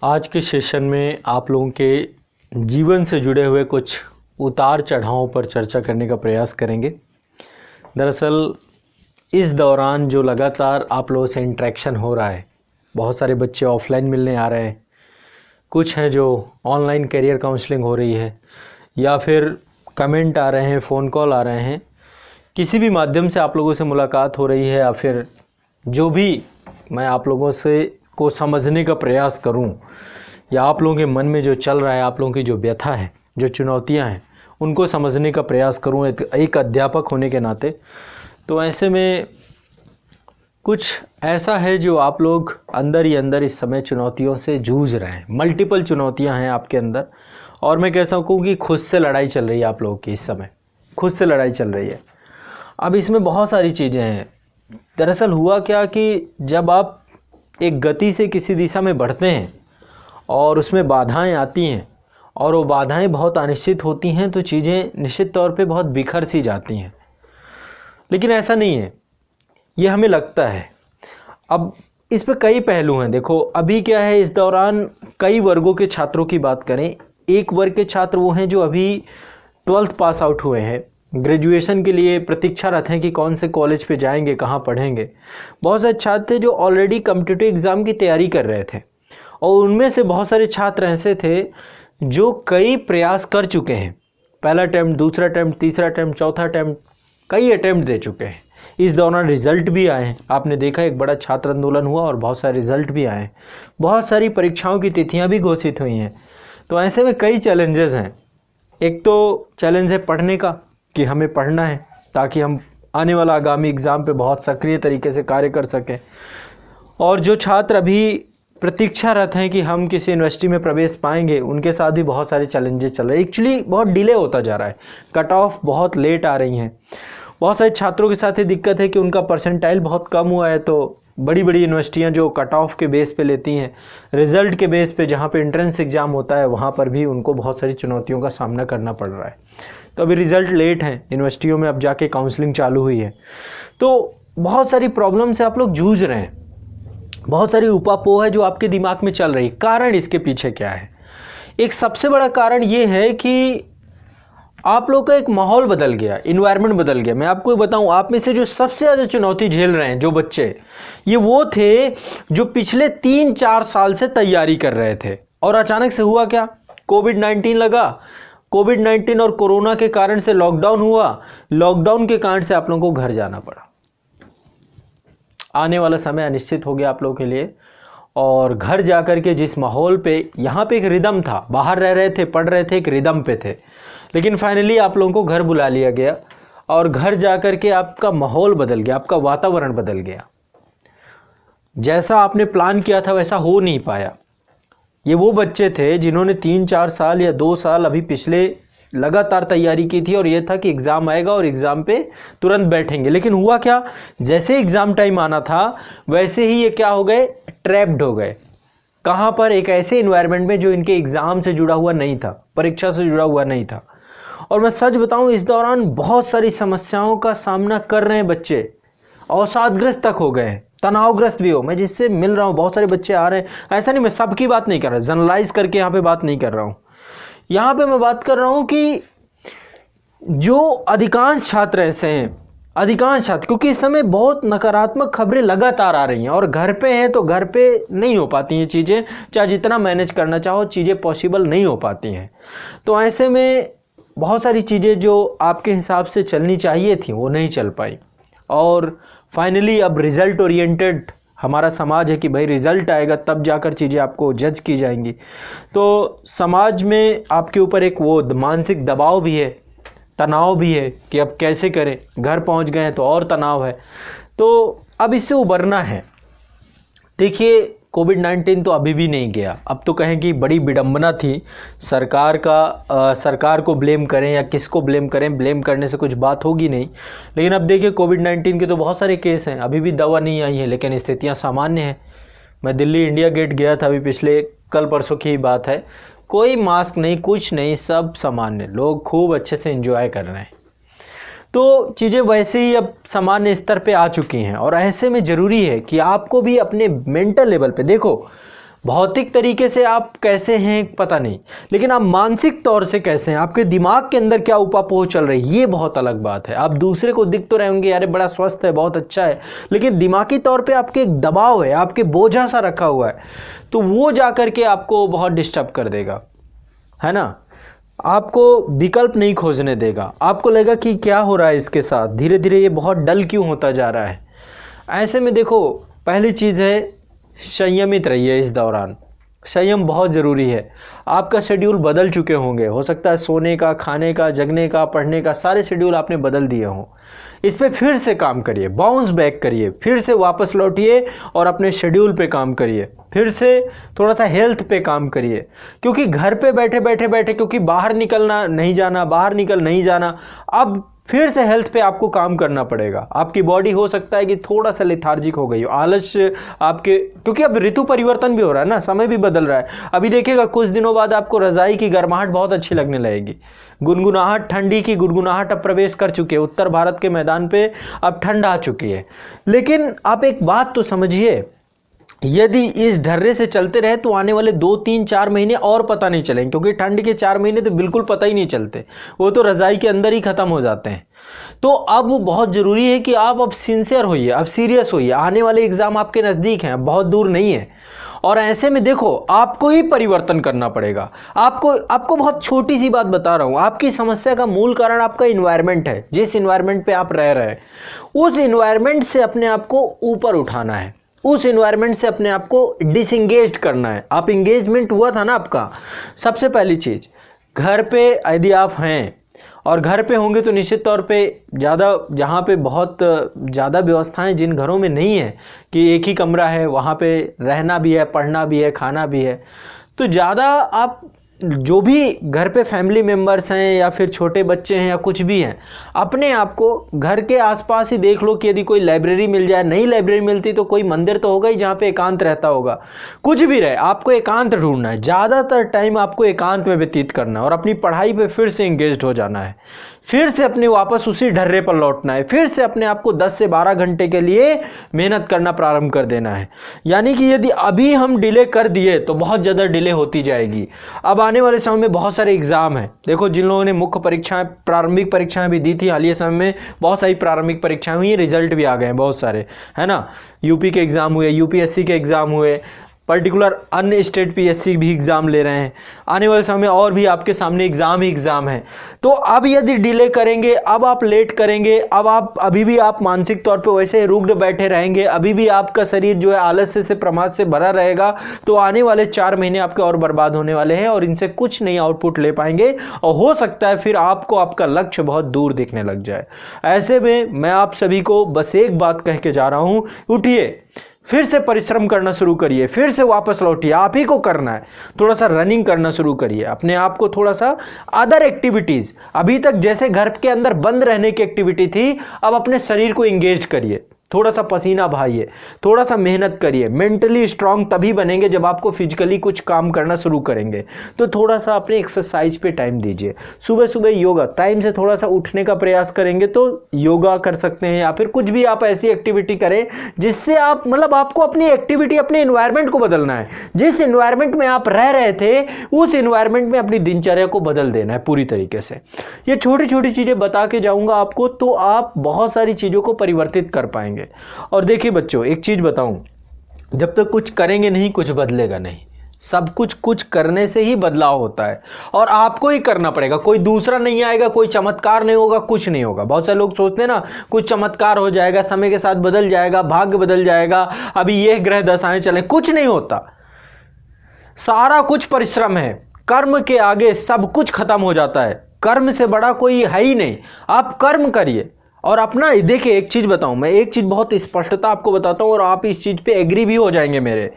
आज के सेशन में आप लोगों के जीवन से जुड़े हुए कुछ उतार चढ़ावों पर चर्चा करने का प्रयास करेंगे। दरअसल इस दौरान जो लगातार आप लोगों से इंटरेक्शन हो रहा है, बहुत सारे बच्चे ऑफलाइन मिलने आ रहे हैं, कुछ हैं जो ऑनलाइन करियर काउंसलिंग हो रही है या फिर कमेंट आ रहे हैं, फ़ोन कॉल आ रहे हैं, किसी भी माध्यम से आप लोगों से मुलाकात हो रही है या फिर जो भी मैं आप लोगों से को समझने का प्रयास करूं या आप लोगों के मन में जो चल रहा है, आप लोगों की जो व्यथा है, जो चुनौतियां हैं, उनको समझने का प्रयास करूं एक अध्यापक होने के नाते। तो ऐसे में कुछ ऐसा है जो आप लोग अंदर ही अंदर इस समय चुनौतियों से जूझ रहे हैं। मल्टीपल चुनौतियां हैं आपके अंदर और मैं कह सकूं कि खुद से लड़ाई चल रही है आप लोगों की। इस समय खुद से लड़ाई चल रही है। अब इसमें बहुत सारी चीज़ें हैं। दरअसल हुआ क्या कि जब आप एक गति से किसी दिशा में बढ़ते हैं और उसमें बाधाएं आती हैं और वो बाधाएं बहुत अनिश्चित होती हैं, तो चीज़ें निश्चित तौर पे बहुत बिखर सी जाती हैं। लेकिन ऐसा नहीं है, ये हमें लगता है। अब इस पे कई पहलू हैं। देखो अभी क्या है, इस दौरान कई वर्गों के छात्रों की बात करें। एक वर्ग के छात्र वो हैं जो अभी 12th पास आउट हुए हैं, ग्रेजुएशन के लिए प्रतीक्षारत हैं कि कौन से कॉलेज पे जाएंगे, कहाँ पढ़ेंगे। बहुत सारे छात्र थे जो ऑलरेडी कॉम्पिटिटिव एग्ज़ाम की तैयारी कर रहे थे और उनमें से बहुत सारे छात्र ऐसे थे जो कई प्रयास कर चुके हैं। पहला अटैम्प्ट, दूसरा अटैम्प्ट, तीसरा अटैम्प्ट, चौथा अटैम्प्ट, कई अटैम्प्ट दे चुके हैं। इस दौरान रिज़ल्ट भी आए हैं। आपने देखा एक बड़ा छात्र आंदोलन हुआ और बहुत सारे रिज़ल्ट भी आए हैं। बहुत सारी परीक्षाओं की तिथियाँ भी घोषित हुई हैं। तो ऐसे में कई चैलेंजेस हैं। एक तो चैलेंज है पढ़ने का कि हमें पढ़ना है ताकि हम आने वाला आगामी एग्ज़ाम पे बहुत सक्रिय तरीके से कार्य कर सकें। और जो छात्र अभी प्रतीक्षारत हैं कि हम किसी यूनिवर्सिटी में प्रवेश पाएंगे, उनके साथ भी बहुत सारे चैलेंजेस चल रहे हैं। एक्चुअली बहुत डिले होता जा रहा है, कट ऑफ बहुत लेट आ रही हैं। बहुत सारे छात्रों के साथ ये दिक्कत है कि उनका परसेंटाइल बहुत कम हुआ है। तो बड़ी बड़ी यूनिवर्सिटियां जो कट ऑफ के बेस पे लेती हैं, रिज़ल्ट के बेस पे जहाँ पे एंट्रेंस एग्ज़ाम होता है, वहाँ पर भी उनको बहुत सारी चुनौतियों का सामना करना पड़ रहा है। तो अभी रिज़ल्ट लेट हैं यूनिवर्सिटियों में, अब जाके काउंसलिंग चालू हुई है। तो बहुत सारी प्रॉब्लम से आप लोग जूझ रहे हैं, बहुत सारी उपापोह है जो आपके दिमाग में चल रही है। कारण इसके पीछे क्या है? एक सबसे बड़ा कारण ये है कि आप लोग का एक माहौल बदल गया, इन्वायरमेंट बदल गया। मैं आपको बताऊं, आप में से जो सबसे ज़्यादा चुनौती झेल रहे हैं जो बच्चे, ये वो थे जो पिछले 3-4 साल से तैयारी कर रहे थे और अचानक से हुआ क्या, कोविड-19 लगा। कोविड-19 और कोरोना के कारण से लॉकडाउन हुआ। लॉकडाउन के कारण से आप लोगों को घर जाना पड़ा। आने वाला समय अनिश्चित हो गया आप लोगों के लिए। और घर जाकर के जिस माहौल पे, यहाँ पे एक रिदम था, बाहर रह रहे थे, पढ़ रहे थे, एक रिदम पे थे, लेकिन फाइनली आप लोगों को घर बुला लिया गया और घर जाकर के आपका माहौल बदल गया, आपका वातावरण बदल गया। जैसा आपने प्लान किया था वैसा हो नहीं पाया। ये वो बच्चे थे जिन्होंने 3-4 साल या 2 साल अभी पिछले लगातार तैयारी की थी और ये था कि एग्ज़ाम आएगा और एग्ज़ाम पे तुरंत बैठेंगे। लेकिन हुआ क्या, जैसे एग्ज़ाम टाइम आना था वैसे ही ये क्या हो गए, ट्रैप्ड हो गए। कहाँ पर? एक ऐसे इन्वायरमेंट में जो इनके एग्ज़ाम से जुड़ा हुआ नहीं था, परीक्षा से जुड़ा हुआ नहीं था। और मैं सच बताऊं, इस दौरान बहुत सारी समस्याओं का सामना कर रहे हैं बच्चे, अवसादग्रस्त तक हो गए हैं, तनावग्रस्त भी हो। मैं जिससे मिल रहा हूँ, बहुत सारे बच्चे आ रहे हैं। ऐसा नहीं, मैं सबकी बात नहीं कर रहा, जनरलाइज करके यहाँ पे बात नहीं कर रहा हूँ। यहाँ पे मैं बात कर रहा हूँ कि जो अधिकांश छात्र ऐसे हैं, अधिकांश छात्र, क्योंकि इस समय बहुत नकारात्मक खबरें लगातार आ रही हैं और घर पे हैं तो घर पे नहीं हो पाती हैं चीज़ें, चाहे जितना मैनेज करना चाहो चीज़ें पॉसिबल नहीं हो पाती हैं। तो ऐसे में बहुत सारी चीज़ें जो आपके हिसाब से चलनी चाहिए थी वो नहीं चल पाई। और फाइनली अब रिज़ल्ट ओरिएंटेड हमारा समाज है कि भाई रिज़ल्ट आएगा तब जाकर चीज़ें आपको जज की जाएंगी। तो समाज में आपके ऊपर एक वो मानसिक दबाव भी है, तनाव भी है कि अब कैसे करें, घर पहुंच गए हैं तो और तनाव है। तो अब इससे उबरना है। देखिए कोविड-19 तो अभी भी नहीं गया। अब तो कहें कि बड़ी विडंबना थी सरकार को ब्लेम करें या किसको ब्लेम करें, ब्लेम करने से कुछ बात होगी नहीं। लेकिन अब देखिए कोविड-19 के तो बहुत सारे केस हैं, अभी भी दवा नहीं आई है, लेकिन स्थितियां सामान्य हैं। मैं दिल्ली इंडिया गेट गया था, अभी पिछले कल परसों की ही बात है। कोई मास्क नहीं, कुछ नहीं, सब सामान्य, लोग खूब अच्छे से एंजॉय कर रहे हैं। तो चीज़ें वैसे ही अब सामान्य स्तर पे आ चुकी हैं और ऐसे में ज़रूरी है कि आपको भी अपने मेंटल लेवल पे, देखो भौतिक तरीके से आप कैसे हैं पता नहीं, लेकिन आप मानसिक तौर से कैसे हैं, आपके दिमाग के अंदर क्या उपापोह चल रही है, ये बहुत अलग बात है। आप दूसरे को दिख तो रहे होंगे यार बड़ा स्वस्थ है, बहुत अच्छा है, लेकिन दिमागी तौर पे आपके एक दबाव है, आपके बोझा सा रखा हुआ है, तो वो जा करके आपको बहुत डिस्टर्ब कर देगा, है ना। आपको विकल्प नहीं खोजने देगा, आपको लगेगा कि क्या हो रहा है इसके साथ, धीरे धीरे ये बहुत डल क्यों होता जा रहा है। ऐसे में देखो, पहली चीज़ है संयमित रहिए। इस दौरान संयम बहुत ज़रूरी है। आपका शेड्यूल बदल चुके होंगे, हो सकता है सोने का, खाने का, जगने का, पढ़ने का, सारे शेड्यूल आपने बदल दिए हों। इस पे फिर से काम करिए, बाउंस बैक करिए, फिर से वापस लौटिए और अपने शेड्यूल पे काम करिए, फिर से थोड़ा सा हेल्थ पे काम करिए। क्योंकि घर पे बैठे क्योंकि बाहर निकलना नहीं जाना, बाहर निकल नहीं जाना, अब फिर से हेल्थ पे आपको काम करना पड़ेगा। आपकी बॉडी हो सकता है कि थोड़ा सा लेथार्जिक हो गई हो, आलस्य आपके, क्योंकि अब ऋतु परिवर्तन भी हो रहा है ना, समय भी बदल रहा है। अभी देखिएगा कुछ दिनों बाद आपको रज़ाई की गर्माहट बहुत अच्छी लगने लगेगी, गुनगुनाहट, ठंडी की गुनगुनाहट अब प्रवेश कर चुकी है। उत्तर भारत के मैदान पे अब ठंड आ चुकी है। लेकिन आप एक बात तो समझिए, यदि इस ढर्रे से चलते रहे तो आने वाले 2-3-4 महीने और पता नहीं चलेंगे, क्योंकि ठंड के 4 महीने तो बिल्कुल पता ही नहीं चलते, वो तो रज़ाई के अंदर ही ख़त्म हो जाते हैं। तो अब बहुत ज़रूरी है कि आप अब सिंसियर होइए, अब सीरियस होइए। आने वाले एग्ज़ाम आपके नज़दीक हैं, बहुत दूर नहीं है। और ऐसे में देखो, आपको ही परिवर्तन करना पड़ेगा। आपको बहुत छोटी सी बात बता रहा हूँ, आपकी समस्या का मूल कारण आपका इन्वायरमेंट है। जिस इन्वायरमेंट पे आप रह रहे हैं, उस इन्वायरमेंट से अपने आप को ऊपर उठाना है, उस इन्वायरमेंट से अपने आप को डिसएंगेज करना है। आप इंगेजमेंट हुआ था ना आपका। सबसे पहली चीज़, घर पे यदि आप हैं और घर पे होंगे तो निश्चित तौर पे ज़्यादा, जहाँ पे बहुत ज़्यादा व्यवस्थाएं जिन घरों में नहीं है कि एक ही कमरा है, वहाँ पे रहना भी है, पढ़ना भी है, खाना भी है, तो ज़्यादा आप जो भी घर पे फैमिली मेम्बर्स हैं या फिर छोटे बच्चे हैं या कुछ भी हैं, अपने आप को घर के आसपास ही देख लो कि यदि कोई लाइब्रेरी मिल जाए, नई लाइब्रेरी मिलती तो कोई मंदिर तो होगा ही जहाँ पे एकांत रहता होगा। कुछ भी रहे, आपको एकांत ढूंढना है, ज़्यादातर टाइम आपको एकांत में व्यतीत करना है और अपनी पढ़ाई पे फिर से इंगेज्ड हो जाना है, फिर से अपने वापस उसी ढर्रे पर लौटना है, फिर से अपने आप को 10 से 12 घंटे के लिए मेहनत करना प्रारंभ कर देना है। यानी कि यदि अभी हम डिले कर दिए तो बहुत ज़्यादा डिले होती जाएगी। अब आने वाले समय में बहुत सारे एग्ज़ाम हैं। देखो, जिन लोगों ने मुख्य परीक्षाएं, प्रारंभिक परीक्षाएं भी दी थी, हालिया समय में बहुत सारी प्रारंभिक परीक्षाएं हुई, रिजल्ट भी आ गए हैं बहुत सारे, है ना। यूपी के एग्ज़ाम हुए, यूपीएससी के एग्ज़ाम हुए, पर्टिकुलर अन्य स्टेट पीएससी भी एग्ज़ाम ले रहे हैं। आने वाले समय में और भी आपके सामने एग्ज़ाम ही एग्ज़ाम है। तो अब यदि डिले करेंगे, अब आप लेट करेंगे, अब आप अभी भी आप मानसिक तौर पे वैसे ही रुग्ण बैठे रहेंगे, अभी भी आपका शरीर जो है आलस्य से, प्रमाद से भरा रहेगा, तो आने वाले 4 महीने आपके और बर्बाद होने वाले हैं और इनसे कुछ नहीं आउटपुट ले पाएंगे और हो सकता है फिर आपको आपका लक्ष्य बहुत दूर दिखने लग जाए। ऐसे में मैं आप सभी को बस एक बात कह के जा रहा हूँ, उठिए, फिर से परिश्रम करना शुरू करिए, फिर से वापस लौटिए। आप ही को करना है, थोड़ा सा रनिंग करना शुरू करिए, अपने आप को थोड़ा सा अदर एक्टिविटीज़, अभी तक जैसे घर के अंदर बंद रहने की एक्टिविटी थी, अब अपने शरीर को इंगेज करिए, थोड़ा सा पसीना बहाइए, थोड़ा सा मेहनत करिए। मेंटली स्ट्रांग तभी बनेंगे जब आपको फिजिकली कुछ काम करना शुरू करेंगे। तो थोड़ा सा अपने एक्सरसाइज पे टाइम दीजिए। सुबह सुबह योगा, टाइम से थोड़ा सा उठने का प्रयास करेंगे तो योगा कर सकते हैं, या फिर कुछ भी आप ऐसी एक्टिविटी करें जिससे आप, मतलब आपको अपनी एक्टिविटी, अपने इन्वायरमेंट को बदलना है। जिस इन्वायरमेंट में आप रह रहे थे, उस इन्वायरमेंट में अपनी दिनचर्या को बदल देना है पूरी तरीके से। ये छोटी छोटी चीज़ें बता के जाऊँगा आपको, तो आप बहुत सारी चीज़ों को परिवर्तित कर पाएंगे। और देखिए बच्चों, एक चीज बताऊं, जब तक कुछ करेंगे नहीं, कुछ बदलेगा नहीं। सब कुछ करने से ही बदलाव होता है और आपको ही करना पड़ेगा। कोई दूसरा नहीं आएगा, कोई चमत्कार नहीं होगा, कुछ नहीं होगा। बहुत सारे लोग सोचते हैं ना, कुछ चमत्कार हो जाएगा, समय के साथ बदल जाएगा, भाग्य बदल जाएगा, अभी ये ग्रह दशाएं चलें, कुछ नहीं होता। सारा कुछ परिश्रम है, कर्म के आगे सब कुछ खत्म हो जाता है। कर्म से बड़ा कोई है ही नहीं। आप कर्म करिए और अपना, देखिए एक चीज़ बताऊं, मैं एक चीज़ बहुत स्पष्टता आपको बताता हूं और आप इस चीज़ पे एग्री भी हो जाएंगे मेरे।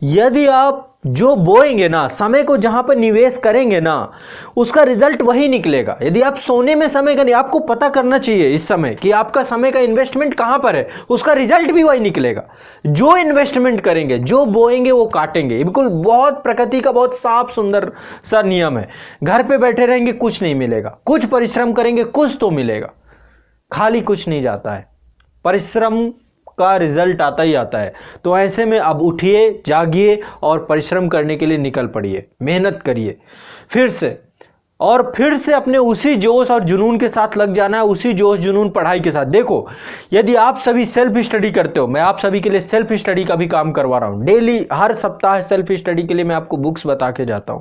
यदि आप जो बोएंगे ना, समय को जहां पर निवेश करेंगे ना, उसका रिजल्ट वही निकलेगा। यदि आप सोने में समय का नहीं, आपको पता करना चाहिए इस समय कि आपका समय का इन्वेस्टमेंट कहां पर है, उसका रिजल्ट भी वही निकलेगा। जो इन्वेस्टमेंट करेंगे, जो बोएंगे वो काटेंगे। बिल्कुल, बहुत प्रकृति का बहुत साफ सुंदर सा नियम है। घर पे बैठे रहेंगे, कुछ नहीं मिलेगा। कुछ परिश्रम करेंगे, कुछ तो मिलेगा। खाली कुछ नहीं जाता है। परिश्रम का रिजल्ट आता ही आता है। तो ऐसे में अब उठिए, जागिए और परिश्रम करने के लिए निकल पड़िए, मेहनत करिए फिर से, और फिर से अपने उसी जोश और जुनून के साथ लग जाना है, उसी जोश जुनून पढ़ाई के साथ। देखो, यदि आप सभी सेल्फ स्टडी करते हो, मैं आप सभी के लिए सेल्फ स्टडी का भी काम करवा रहा हूं डेली, हर सप्ताह सेल्फ स्टडी के लिए मैं आपको बुक्स बता के जाता हूं।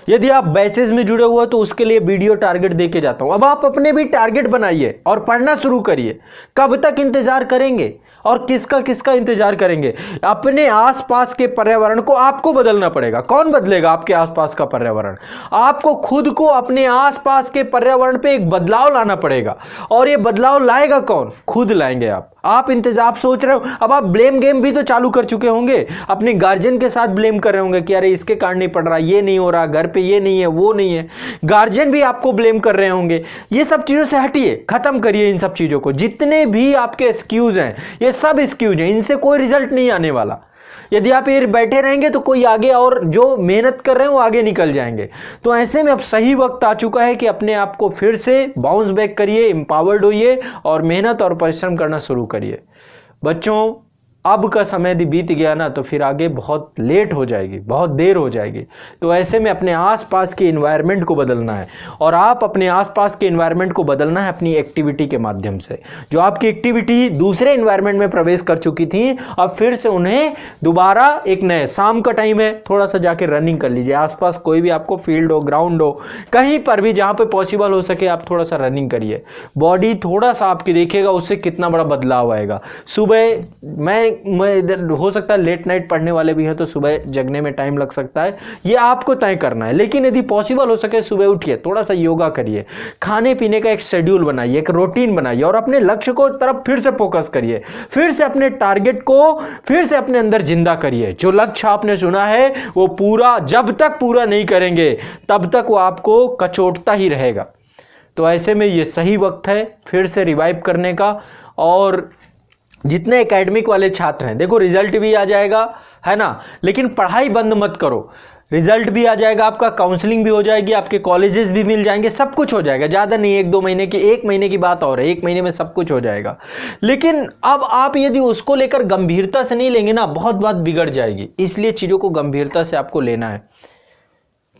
यदि आप बैचेस में जुड़े हुए हो तो उसके लिए वीडियो टारगेट दे के जाता हूं। अब आप अपने भी टारगेट बनाइए और पढ़ना शुरू करिए। कब तक इंतजार करेंगे और किसका किसका इंतजार करेंगे? अपने आसपास के पर्यावरण को आपको बदलना पड़ेगा। कौन बदलेगा आपके आसपास का पर्यावरण? आपको खुद को अपने आसपास के पर्यावरण पे एक बदलाव लाना पड़ेगा, और ये बदलाव लाएगा कौन? खुद लाएंगे आप इंतजार सोच रहे हो। अब आप ब्लेम गेम भी तो चालू कर चुके होंगे, अपने गार्जियन के साथ ब्लेम कर रहे होंगे कि अरे इसके कारण नहीं पढ़ रहा, ये नहीं हो रहा, घर पे ये नहीं है, वो नहीं है। गार्जियन भी आपको ब्लेम कर रहे होंगे। ये सब चीजों से हटिए, खत्म करिए इन सब चीजों को। जितने भी आपके एक्सक्यूज हैं, ये सब एक्सक्यूज हैं, इनसे कोई रिजल्ट नहीं आने वाला। यदि आप ये बैठे रहेंगे तो कोई आगे, और जो मेहनत कर रहे हैं वो आगे निकल जाएंगे। तो ऐसे में अब सही वक्त आ चुका है कि अपने आप को फिर से बाउंस बैक करिए, एम्पावर्ड होइए और मेहनत और परिश्रम करना शुरू करिए। बच्चों, अब का समय यदि बीत गया ना तो फिर आगे बहुत लेट हो जाएगी, बहुत देर हो जाएगी। तो ऐसे में अपने आसपास के इन्वायरमेंट को बदलना है, और आप अपने आसपास के इन्वायरमेंट को बदलना है अपनी एक्टिविटी के माध्यम से। जो आपकी एक्टिविटी दूसरे इन्वायरमेंट में प्रवेश कर चुकी थी, अब फिर से उन्हें दोबारा एक नए, शाम का टाइम है, थोड़ा सा जाके रनिंग कर लीजिए। आसपास कोई भी आपको फील्ड हो, ग्राउंड हो, कहीं पर भी जहाँ पर पॉसिबल हो सके आप थोड़ा सा रनिंग करिए। बॉडी थोड़ा सा आपकी देखिएगा, उससे कितना बड़ा बदलाव आएगा। सुबह मैं इधर हो सकता है लेट नाइट पढ़ने वाले भी हैं तो सुबह जगने में टाइम लग सकता है, ये आपको तय करना है। लेकिन यदि पॉसिबल हो सके सुबह उठिए, थोड़ा सा योगा करिए, खाने पीने का एक शेड्यूल बनाइए, एक रूटीन बनाइए, और अपने लक्ष्य को तरफ फिर से फोकस करिए। फिर से अपने टारगेट को फिर से अपने अंदर जिंदा करिए। जो लक्ष्य आपने चुना है वो पूरा, जब तक पूरा नहीं करेंगे तब तक वो आपको कचोटता ही रहेगा। तो ऐसे में ये सही वक्त है फिर से रिवाइव करने का। और जितने एकेडमिक वाले छात्र हैं, देखो रिजल्ट भी आ जाएगा, है ना, लेकिन पढ़ाई बंद मत करो। रिजल्ट भी आ जाएगा आपका, काउंसलिंग भी हो जाएगी, आपके कॉलेजेस भी मिल जाएंगे, सब कुछ हो जाएगा। ज़्यादा नहीं, 1-2 महीने की, 1 महीने की बात और है, 1 महीने में सब कुछ हो जाएगा। लेकिन अब आप यदि उसको लेकर गंभीरता से नहीं लेंगे ना, बहुत बात बिगड़ जाएगी। इसलिए चीज़ों को गंभीरता से आपको लेना है,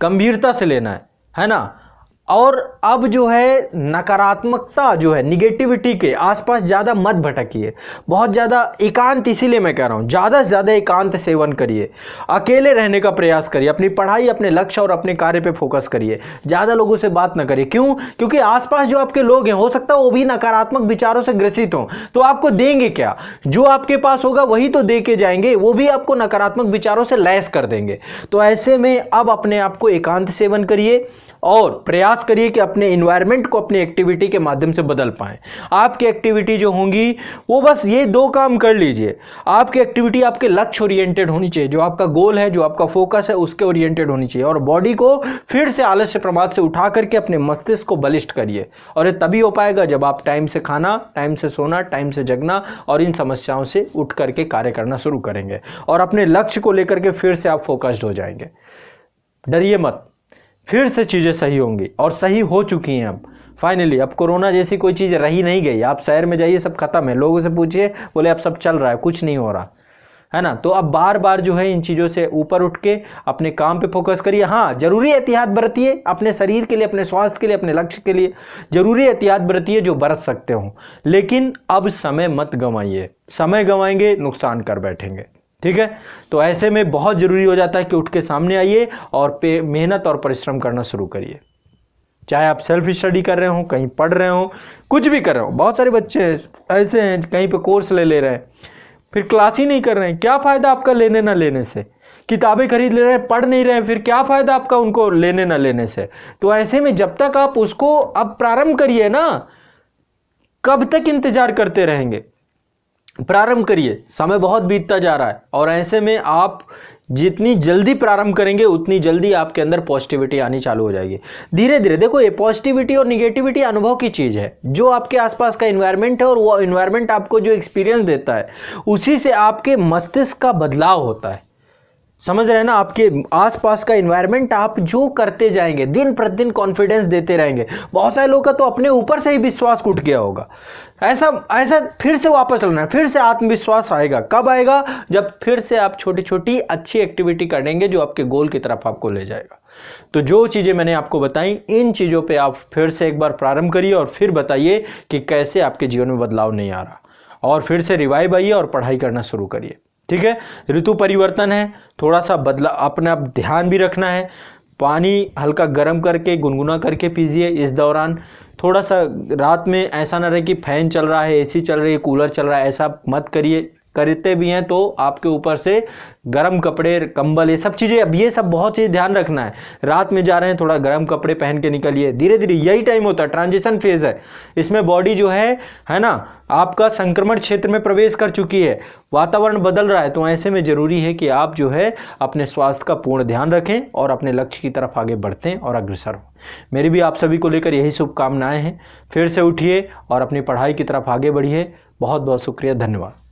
गंभीरता से लेना है ना। और अब जो है नकारात्मकता जो है, निगेटिविटी के आसपास ज़्यादा मत भटकिए, बहुत ज़्यादा एकांत, इसीलिए मैं कह रहा हूँ ज़्यादा से ज़्यादा एकांत सेवन करिए, अकेले रहने का प्रयास करिए, अपनी पढ़ाई, अपने लक्ष्य और अपने कार्य पे फोकस करिए। ज़्यादा लोगों से बात ना करिए। क्यों? क्योंकि आसपास जो आपके लोग हैं, हो सकता है वो भी नकारात्मक विचारों से ग्रसित हों, तो आपको देंगे क्या? जो आपके पास होगा वही तो दे के जाएंगे, वो भी आपको नकारात्मक विचारों से लैस कर देंगे। तो ऐसे में अब अपने आप को एकांत सेवन करिए और प्रयास करिए कि अपने इन्वायरमेंट को अपनी एक्टिविटी के माध्यम से बदल पाएं। आपकी एक्टिविटी जो होंगी वो बस ये 2 काम कर लीजिए। आपकी एक्टिविटी आपके लक्ष्य ओरिएंटेड होनी चाहिए, जो आपका गोल है, जो आपका फोकस है, उसके ओरिएंटेड होनी चाहिए। और बॉडी को फिर से आलस्य प्रमाद से उठा करके अपने मस्तिष्क को बलिष्ठ करिए। और ये तभी हो पाएगा जब आप टाइम से खाना, टाइम से सोना, टाइम से जगना और इन समस्याओं से उठ करके कार्य करना शुरू करेंगे, और अपने लक्ष्य को लेकर के फिर से आप फोकस्ड हो जाएंगे। डरिए मत, फिर से चीज़ें सही होंगी और सही हो चुकी हैं। अब फाइनली अब कोरोना जैसी कोई चीज़ रही नहीं गई। आप शहर में जाइए, सब खत्म है। लोगों से पूछिए, बोले अब सब चल रहा है, कुछ नहीं हो रहा है ना। तो अब बार बार जो है इन चीज़ों से ऊपर उठ के अपने काम पे फोकस करिए। हाँ, जरूरी एहतियात बरतिए अपने शरीर के लिए, अपने स्वास्थ्य के लिए, अपने लक्ष्य के लिए जरूरी एहतियात बरतिए जो बरत सकते हो। लेकिन अब समय मत गंवाइए, समय गंवाएंगे नुकसान कर बैठेंगे, ठीक है। तो ऐसे में बहुत ज़रूरी हो जाता है कि उठ के सामने आइए और मेहनत और परिश्रम करना शुरू करिए। चाहे आप सेल्फ स्टडी कर रहे हो, कहीं पढ़ रहे हो, कुछ भी कर रहे हो। बहुत सारे बच्चे ऐसे हैं कहीं पे कोर्स ले रहे हैं, फिर क्लास ही नहीं कर रहे हैं। क्या फ़ायदा आपका लेने ना लेने से? किताबें खरीद ले रहे हैं, पढ़ नहीं रहे हैं, फिर क्या फ़ायदा आपका उनको लेने ना लेने से? तो ऐसे में जब तक आप उसको अब प्रारंभ करिए ना, कब तक इंतज़ार करते रहेंगे? प्रारंभ करिए, समय बहुत बीतता जा रहा है। और ऐसे में आप जितनी जल्दी प्रारंभ करेंगे उतनी जल्दी आपके अंदर पॉजिटिविटी आनी चालू हो जाएगी। धीरे धीरे देखो, ये पॉजिटिविटी और निगेटिविटी अनुभव की चीज़ है। जो आपके आसपास का इन्वायरमेंट है और वो इन्वायरमेंट आपको जो एक्सपीरियंस देता है, उसी से आपके मस्तिष्क का बदलाव होता है। समझ रहे हैं ना, आपके आसपास का एनवायरनमेंट आप जो करते जाएंगे, दिन प्रतिदिन कॉन्फिडेंस देते रहेंगे। बहुत सारे लोग का तो अपने ऊपर से ही विश्वास उठ गया होगा। ऐसा फिर से वापस चलना है, फिर से आत्मविश्वास आएगा। कब आएगा? जब फिर से आप छोटी छोटी अच्छी एक्टिविटी करेंगे जो आपके गोल की तरफ आपको ले जाएगा। तो जो चीज़ें मैंने आपको बताई, इन चीज़ों पे आप फिर से एक बार प्रारंभ करिए और फिर बताइए कि कैसे आपके जीवन में बदलाव नहीं आ रहा, और फिर से रिवाइव आइए और पढ़ाई करना शुरू करिए। ठीक है, ऋतु परिवर्तन है, थोड़ा सा बदला, अपना ध्यान भी रखना है। पानी हल्का गर्म करके गुनगुना करके पीजिए इस दौरान। थोड़ा सा रात में ऐसा ना रहे कि फैन चल रहा है, एसी चल रही है, कूलर चल रहा है, ऐसा मत करिए। करते भी हैं तो आपके ऊपर से गर्म कपड़े, कंबल, ये सब चीज़ें, अब ये सब बहुत चीज़ ध्यान रखना है। रात में जा रहे हैं, थोड़ा गर्म कपड़े पहन के निकलिए। धीरे धीरे यही टाइम होता है, ट्रांजिशन फेज है, इसमें बॉडी जो है ना, आपका संक्रमण क्षेत्र में प्रवेश कर चुकी है, वातावरण बदल रहा है। तो ऐसे में ज़रूरी है कि आप जो है अपने स्वास्थ्य का पूर्ण ध्यान रखें और अपने लक्ष्य की तरफ आगे बढ़ते हैं और अग्रसर हों। मेरी भी आप सभी को लेकर यही शुभकामनाएं हैं। फिर से उठिए और अपनी पढ़ाई की तरफ आगे बढ़िए। बहुत बहुत शुक्रिया, धन्यवाद।